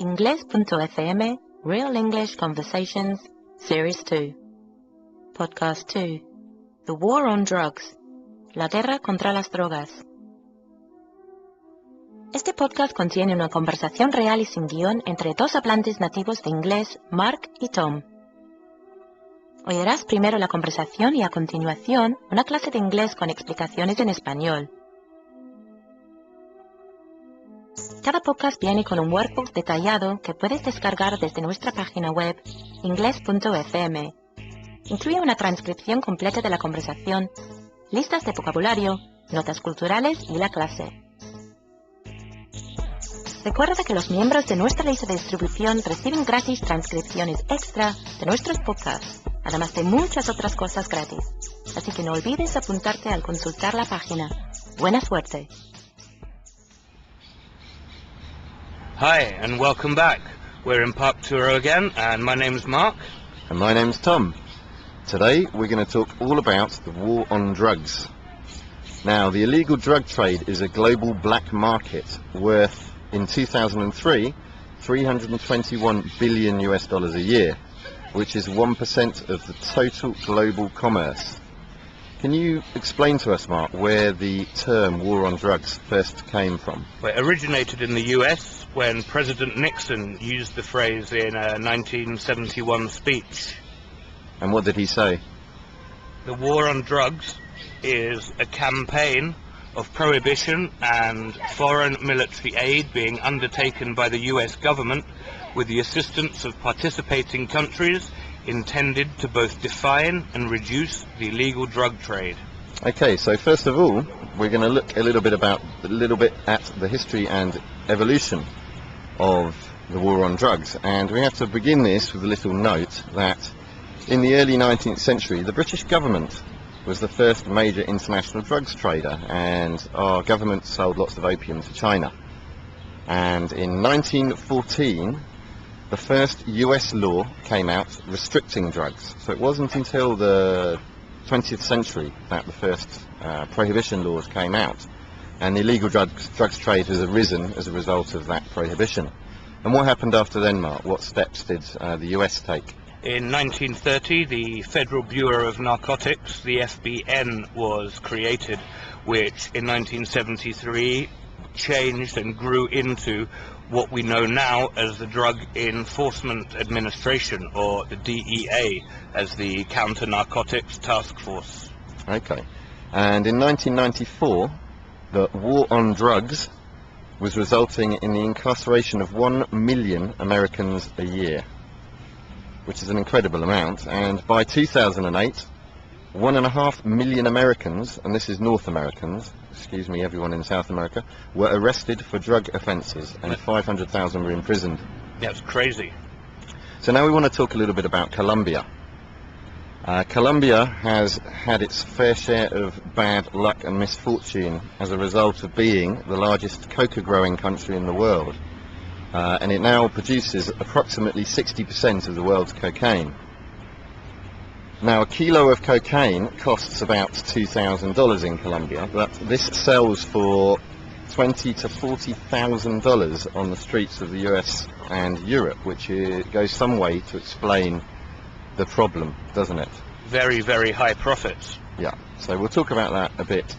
Ingles.fm Real English Conversations Series 2 Podcast 2 The War on Drugs La Guerra contra las Drogas. Este podcast contiene una conversación real y sin guión entre dos hablantes nativos de inglés, Mark y Tom. Oirás primero la conversación y a continuación una clase de inglés con explicaciones en español. Cada podcast viene con un workbook detallado que puedes descargar desde nuestra página web ingles.fm. Incluye una transcripción completa de la conversación, listas de vocabulario, notas culturales y la clase. Recuerda que los miembros de nuestra lista de distribución reciben gratis transcripciones extra de nuestros podcasts, además de muchas otras cosas gratis. Así que no olvides apuntarte al consultar la página. ¡Buena suerte! Hi, and welcome back. We're in Park Turo again, and my name's Mark. And my name's Tom. Today we're going to talk all about the war on drugs. Now, the illegal drug trade is a global black market worth, in 2003, $321 billion a year, which is 1% of the total global commerce. Can you explain to us, Mark, where the term war on drugs first came from? Well, it originated in the US when President Nixon used the phrase in a 1971 speech. And what did he say? The war on drugs is a campaign of prohibition and foreign military aid being undertaken by the US government with the assistance of participating countries intended to both define and reduce the illegal drug trade. Okay, so first of all, we're going to look a little bit at the history and evolution of the war on drugs, and we have to begin this with a little note that in the early 19th century the British government was the first major international drugs trader, and our government sold lots of opium to China. And in 1914 the first US law came out restricting drugs. So it wasn't until the 20th century that the first prohibition laws came out, and the illegal drugs trade has arisen as a result of that prohibition. And what happened after then, Mark? What steps did the US take? In 1930, the Federal Bureau of Narcotics, the FBN, was created, which in 1973 changed and grew into what we know now as the Drug Enforcement Administration, or the DEA, as the Counter Narcotics Task Force. Okay. And in 1994, the war on drugs was resulting in the incarceration of 1 million Americans a year, which is an incredible amount. And by 2008, 1.5 million Americans, and this is North Americans, excuse me, everyone in South America, were arrested for drug offences, and 500,000 were imprisoned. That's crazy. So now we want to talk a little bit about Colombia. Colombia has had its fair share of bad luck and misfortune as a result of being the largest coca growing country in the world, and it now produces approximately 60% of the world's cocaine. Now, a kilo of cocaine costs about $2,000 in Colombia, but this sells for $20,000 to $40,000 on the streets of the US and Europe, which goes some way to explain the problem, doesn't it? Very, very high profits. Yeah, so we'll talk about that a bit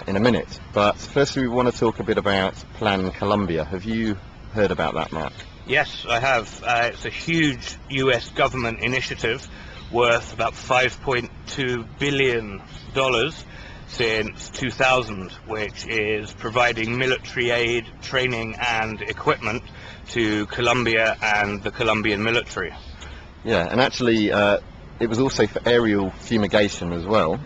in a minute. But first we want to talk a bit about Plan Colombia. Have you heard about that, Mark? Yes, I have. It's a huge US government initiative worth about $5.2 billion since 2000, which is providing military aid, training and equipment to Colombia and the Colombian military. Yeah, and actually it was also for aerial fumigation as well,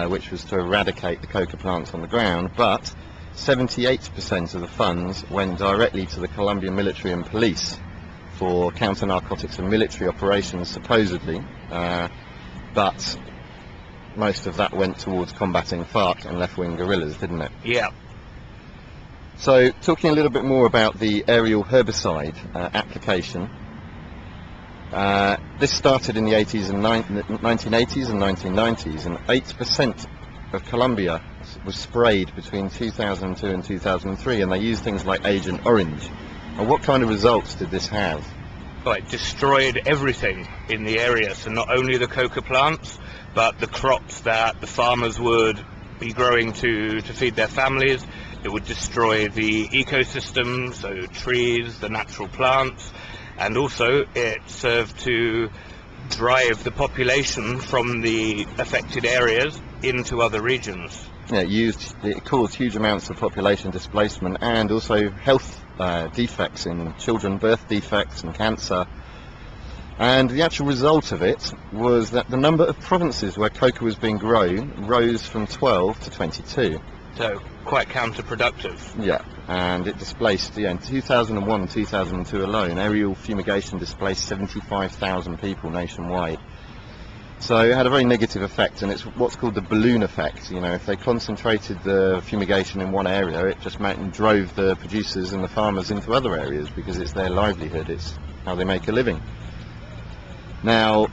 which was to eradicate the coca plants on the ground, but 78% of the funds went directly to the Colombian military and police for counter-narcotics and military operations, supposedly, but most of that went towards combating FARC and left-wing guerrillas, didn't it? Yeah. So, talking a little bit more about the aerial herbicide application, this started in the 1980s and 1990s, and 8% of Colombia was sprayed between 2002 and 2003, and they used things like Agent Orange, And what kind of results did this have? Well, it destroyed everything in the area, so not only the coca plants, but the crops that the farmers would be growing to feed their families. It would destroy the ecosystem, so trees, the natural plants, and also it served to drive the population from the affected areas into other regions. Yeah, it caused huge amounts of population displacement and also health defects in children, birth defects and cancer. And the actual result of it was that the number of provinces where coca was being grown rose from 12 to 22. So quite counterproductive. Yeah, and it displaced, in 2001 and 2002 alone, aerial fumigation displaced 75,000 people nationwide. So it had a very negative effect, and it's what's called the balloon effect. If they concentrated the fumigation in one area, it just drove the producers and the farmers into other areas because it's their livelihood, it's how they make a living. Now,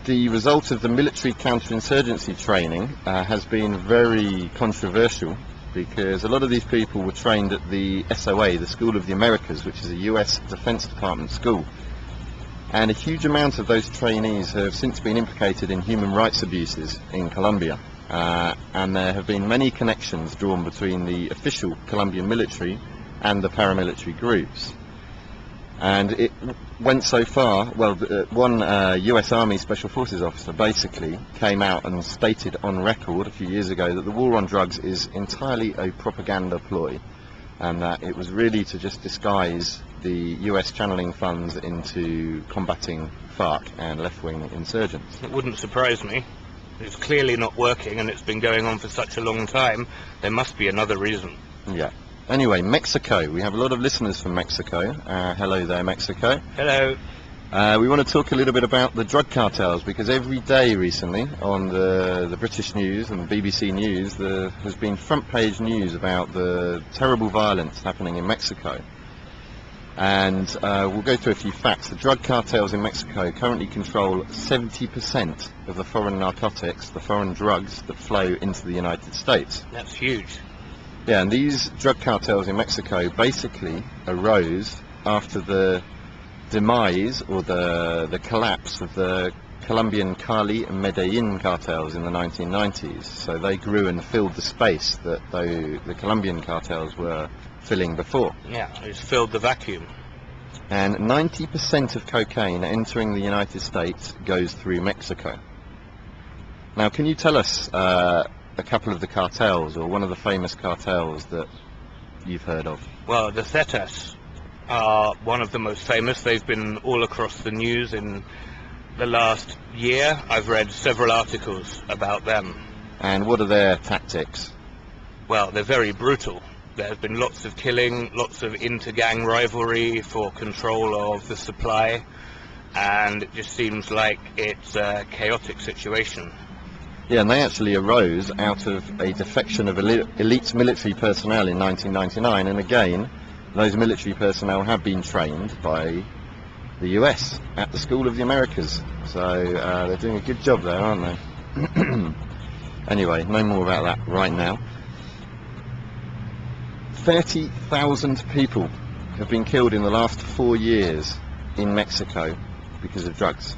the result of the military counterinsurgency training has been very controversial, because a lot of these people were trained at the SOA, the School of the Americas, which is a US Defense Department school. And a huge amount of those trainees have since been implicated in human rights abuses in Colombia. And there have been many connections drawn between the official Colombian military and the paramilitary groups. And it went so far, well, one US Army Special Forces officer basically came out and stated on record a few years ago that the war on drugs is entirely a propaganda ploy, and that it was really to just disguise the US channeling funds into combating FARC and left-wing insurgents. It wouldn't surprise me. It's clearly not working, and it's been going on for such a long time. There must be another reason. Yeah. Anyway, Mexico. We have a lot of listeners from Mexico. Hello there, Mexico. Hello. We want to talk a little bit about the drug cartels, because every day recently on the British news and BBC News there has been front page news about the terrible violence happening in Mexico. And we'll go through a few facts. The drug cartels in Mexico currently control 70% of the foreign narcotics, the foreign drugs that flow into the United States. That's huge. Yeah, and these drug cartels in Mexico basically arose after the demise or the collapse of the Colombian Cali and Medellin cartels in the 1990s. So they grew and filled the space that the Colombian cartels were filling before. Yeah, it's filled the vacuum. And 90% of cocaine entering the United States goes through Mexico. Now, can you tell us a couple of the cartels, or one of the famous cartels that you've heard of? Well, the Zetas are one of the most famous. They've been all across the news in the last year. I've read several articles about them. And what are their tactics? Well, they're very brutal. There's been lots of killing, lots of inter-gang rivalry for control of the supply, and it just seems like it's a chaotic situation. Yeah, and they actually arose out of a defection of elite military personnel in 1999, and again, those military personnel have been trained by the US at the School of the Americas, so they're doing a good job there, aren't they? Anyway, no more about that right now. 30,000 people have been killed in the last 4 years in Mexico because of drugs.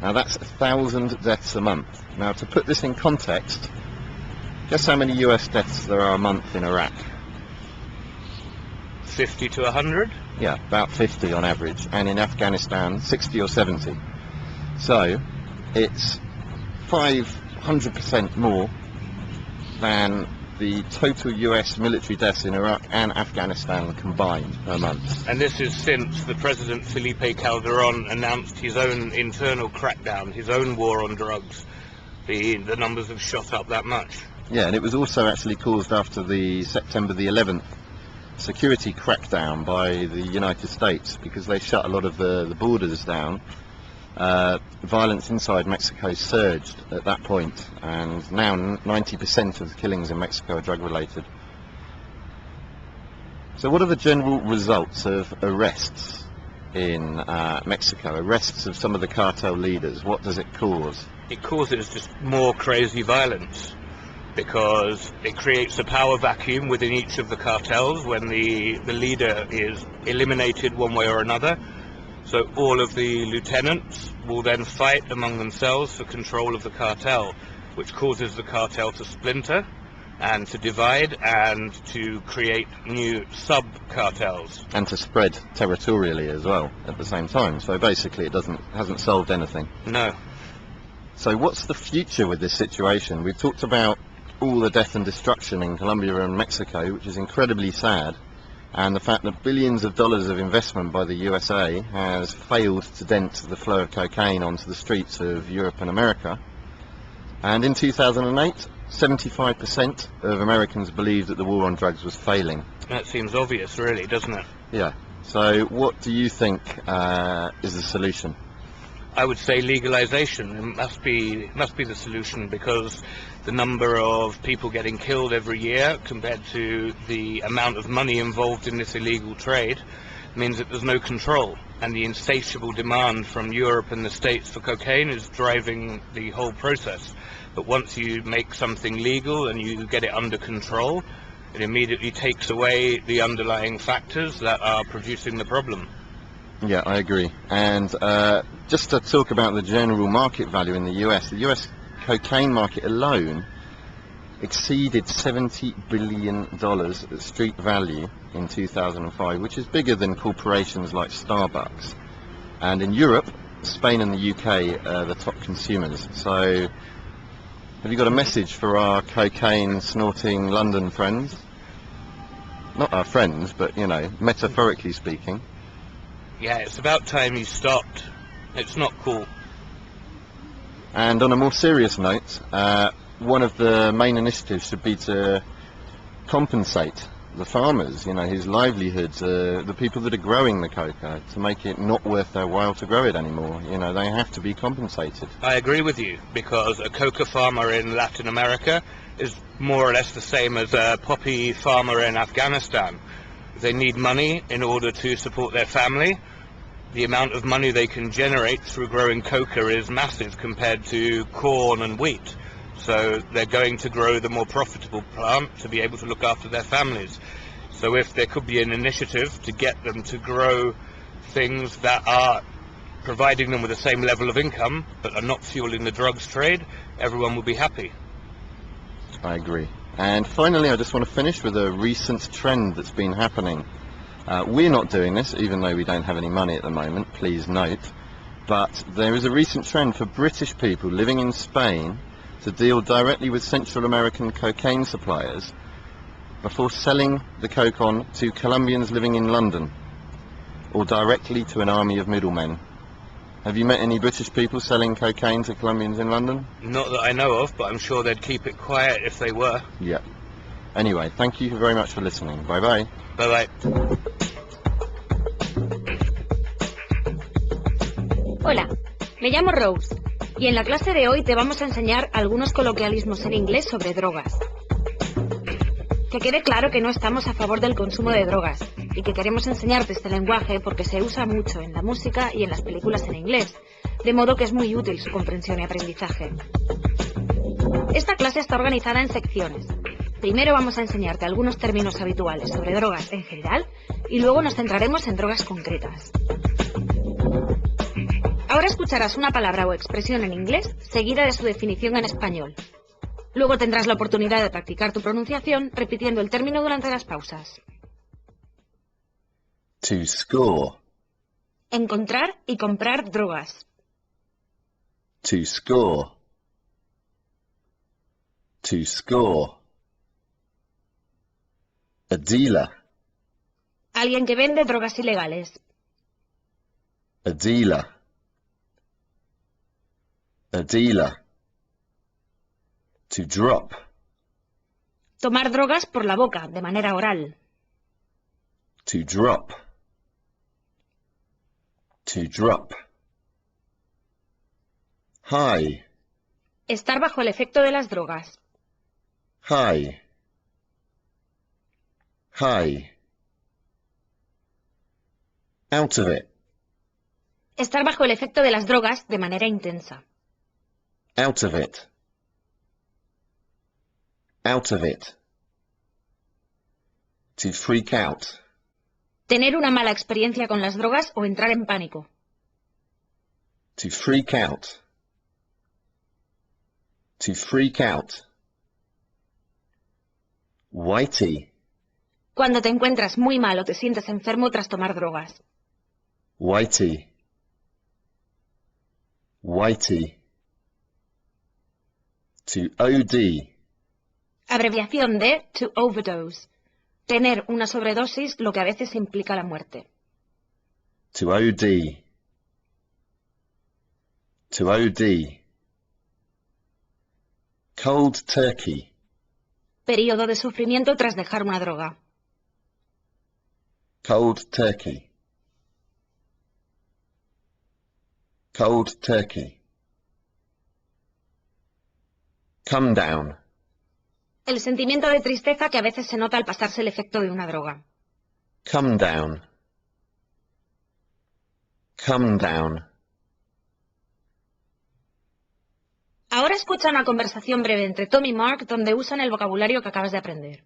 Now that's 1,000 deaths a month. Now, to put this in context, guess how many US deaths there are a month in Iraq? 50 to 100? Yeah, about 50 on average, and in Afghanistan 60 or 70. So it's 500% more than the total US military deaths in Iraq and Afghanistan combined per month. And this is since the President Felipe Calderon announced his own internal crackdown, his own war on drugs. The numbers have shot up that much. Yeah, and it was also actually caused after the September the 11th security crackdown by the United States, because they shut a lot of the borders down. Violence inside Mexico surged at that point, and now 90% of the killings in Mexico are drug related. So what are the general results of arrests in Mexico? Arrests of some of the cartel leaders, what does it cause? It causes just more crazy violence. because it creates a power vacuum within each of the cartels when the leader is eliminated one way or another. So all of the lieutenants will then fight among themselves for control of the cartel, which causes the cartel to splinter and to divide and to create new sub-cartels. And to spread territorially as well at the same time. So basically it hasn't solved anything. No. So what's the future with this situation? We've talked about all the death and destruction in Colombia and Mexico, which is incredibly sad, and the fact that billions of dollars of investment by the USA has failed to dent the flow of cocaine onto the streets of Europe and America. And in 2008, 75% of Americans believed that the war on drugs was failing. That seems obvious, really, doesn't it? Yeah. So what do you think is the solution? I would say legalization. It must be the solution, because the number of people getting killed every year compared to the amount of money involved in this illegal trade means that there's no control, and the insatiable demand from Europe and the States for cocaine is driving the whole process. But once you make something legal and you get it under control, it immediately takes away the underlying factors that are producing the problem. Yeah, I agree. And just to talk about the general market value in the US cocaine market alone exceeded $70 billion at street value in 2005, which is bigger than corporations like Starbucks. And in Europe, Spain and the UK are the top consumers. So have you got a message for our cocaine snorting London friends? Not our friends, but, you know, metaphorically speaking. Yeah, it's about time you stopped. It's not cool. And on a more serious note, one of the main initiatives should be to compensate the farmers, you know, whose livelihoods, the people that are growing the coca, to make it not worth their while to grow it anymore. You know, they have to be compensated. I agree with you, because a coca farmer in Latin America is more or less the same as a poppy farmer in Afghanistan. They need money in order to support their family. The amount of money they can generate through growing coca is massive compared to corn and wheat. So they're going to grow the more profitable plant to be able to look after their families. So if there could be an initiative to get them to grow things that are providing them with the same level of income but are not fueling the drugs trade, everyone will be happy. I agree. And finally, I just want to finish with a recent trend that's been happening. We're not doing this, even though we don't have any money at the moment, please note. But there is a recent trend for British people living in Spain to deal directly with Central American cocaine suppliers before selling the coke on to Colombians living in London, or directly to an army of middlemen. Have you met any British people selling cocaine to Colombians in London? Not that I know of, but I'm sure they'd keep it quiet if they were. Yeah. Anyway, thank you very much for listening. Bye-bye. Bye-bye. Hola, me llamo Rose, y en la clase de hoy te vamos a enseñar algunos coloquialismos en inglés sobre drogas. Que quede claro que no estamos a favor del consumo de drogas, y que queremos enseñarte este lenguaje porque se usa mucho en la música y en las películas en inglés, de modo que es muy útil su comprensión y aprendizaje. Esta clase está organizada en secciones. Primero vamos a enseñarte algunos términos habituales sobre drogas en general, y luego nos centraremos en drogas concretas. Ahora escucharás una palabra o expresión en inglés seguida de su definición en español. Luego tendrás la oportunidad de practicar tu pronunciación repitiendo el término durante las pausas. To score. Encontrar y comprar drogas. To score. To score. A dealer. Alguien que vende drogas ilegales. A dealer. A dealer. To drop. Tomar drogas por la boca, de manera oral. To drop. To drop. High. Estar bajo el efecto de las drogas. High. High. Out of it. Estar bajo el efecto de las drogas de manera intensa. Out of it. Out of it. To freak out. Tener una mala experiencia con las drogas o entrar en pánico. To freak out. To freak out. Whitey. Cuando te encuentras muy mal o te sientes enfermo tras tomar drogas. Whitey. Whitey. To OD. Abreviación de to overdose. Tener una sobredosis, lo que a veces implica la muerte. To OD. To OD. Cold turkey. Período de sufrimiento tras dejar una droga. Cold turkey. Cold turkey. Come down. El sentimiento de tristeza que a veces se nota al pasarse el efecto de una droga. Come down. Come down. Ahora escucha una conversación breve entre Tom y Mark donde usan el vocabulario que acabas de aprender.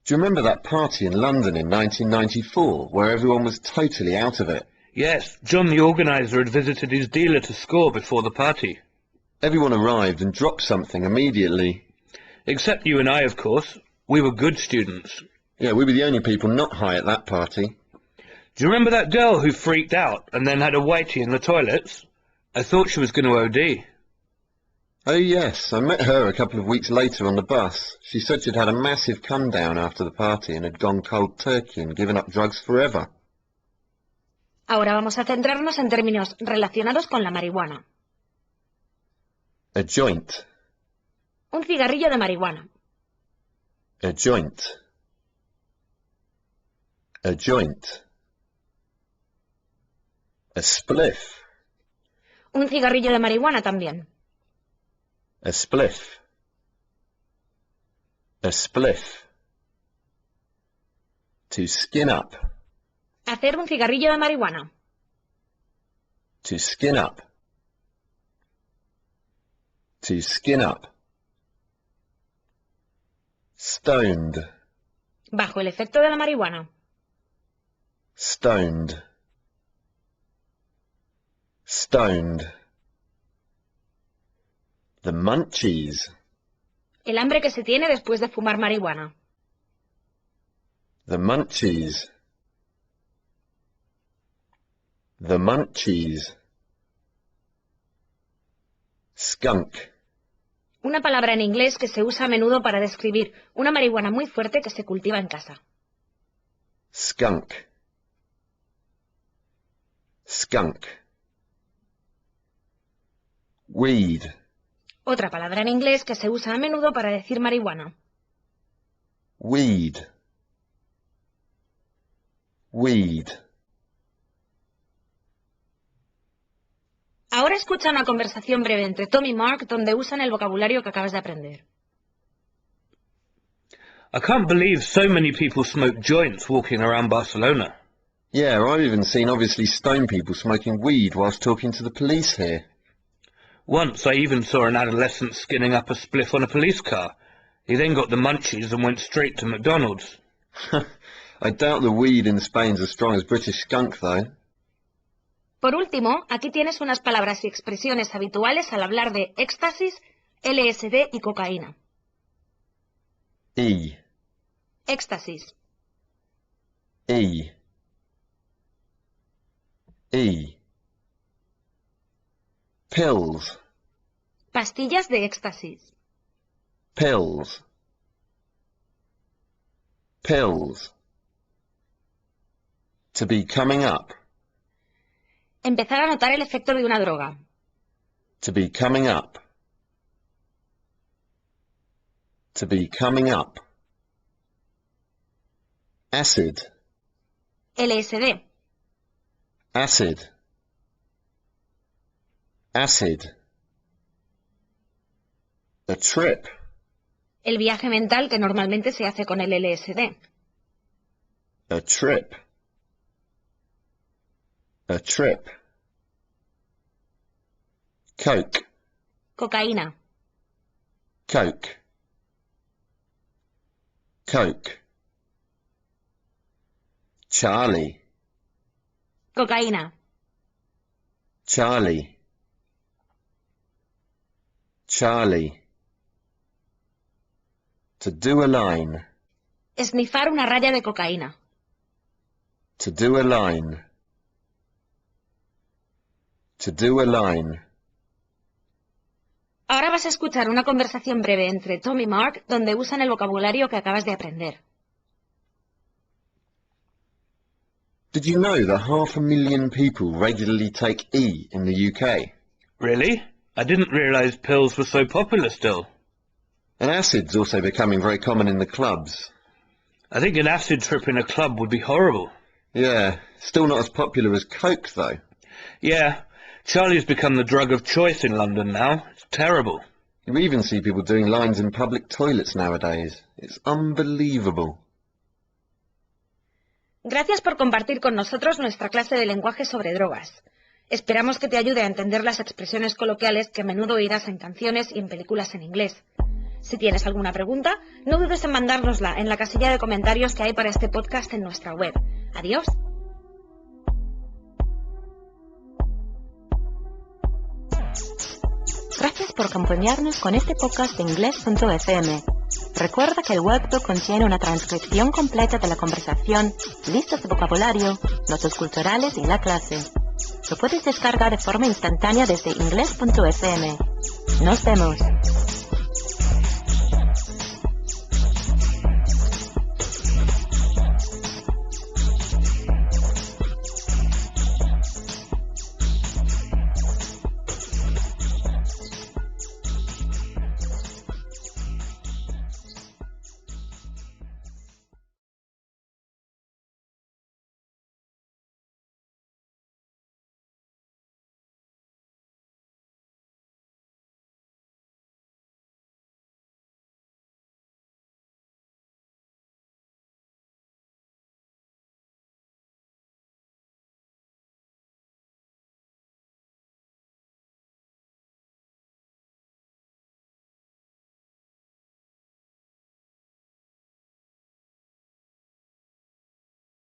Do you remember that party in London in 1994 where everyone was totally out of it? Yes, John the organiser had visited his dealer to score before the party. Everyone arrived and dropped something immediately. Except you and I, of course. We were good students. Yeah, we were the only people not high at that party. Do you remember that girl who freaked out and then had a whitey in the toilets? I thought she was going to OD. Oh yes, I met her a couple of weeks later on the bus. She said she'd had a massive come down after the party and had gone cold turkey and given up drugs forever. Ahora vamos a centrarnos en términos relacionados con la marihuana. A joint. Un cigarrillo de marihuana. A joint. A joint. A spliff. Un cigarrillo de marihuana también. A spliff. A spliff. To skin up. Hacer un cigarrillo de marihuana. To skin up. To skin up. Stoned. Bajo el efecto de la marihuana. Stoned. Stoned. The munchies. El hambre que se tiene después de fumar marihuana. The munchies. The munchies. Skunk. Una palabra en inglés que se usa a menudo para describir una marihuana muy fuerte que se cultiva en casa. Skunk. Skunk. Weed. Otra palabra en inglés que se usa a menudo para decir marihuana. Weed. Weed. Ahora escucha una conversación breve entre Tom y Mark donde usan el vocabulario que acabas de aprender. I can't believe so many people smoke joints walking around Barcelona. Yeah, I've even seen obviously stoned people smoking weed whilst talking to the police here. Once I even saw an adolescent skinning up a spliff on a police car. He then got the munchies and went straight to McDonald's. I doubt the weed in Spain's as strong as British skunk, though. Por último, aquí tienes unas palabras y expresiones habituales al hablar de éxtasis, LSD y cocaína. E. Éxtasis. E. E. Pills. Pastillas de éxtasis. Pills. Pills. To be coming up. Empezar a notar el efecto de una droga. To be coming up. To be coming up. Acid. LSD. Acid. Acid. A trip. El viaje mental que normalmente se hace con el LSD. A trip. A trip. Coke. Cocaína. Coke, Coke. Charlie, Cocaína. Charlie, Charlie. To do a line, Esnifar una raya de cocaína. to do a line, to do a line. Ahora vas a escuchar una conversación breve entre Tom y Mark donde usan el vocabulario que acabas de aprender. Did you know that 500,000 people regularly take E in the UK? Really? I didn't realise pills were so popular still. And acid's also becoming very common in the clubs. I think an acid trip in a club would be horrible. Yeah, still not as popular as Coke though. Yeah, Charlie's become the drug of choice in London now. It's terrible. You even see people doing lines in public toilets nowadays. It's unbelievable. Gracias por compartir con nosotros nuestra clase de lenguaje sobre drogas. Esperamos que te ayude a entender las expresiones coloquiales que a menudo oirás en canciones y en películas en inglés. Si tienes alguna pregunta, no dudes en mandárnosla en la casilla de comentarios que hay para este podcast en nuestra web. Adiós. Gracias por acompañarnos con este podcast de Ingles.fm. Recuerda que el webbook contiene una transcripción completa de la conversación, listas de vocabulario, notas culturales y la clase. Lo puedes descargar de forma instantánea desde Ingles.fm. Nos vemos.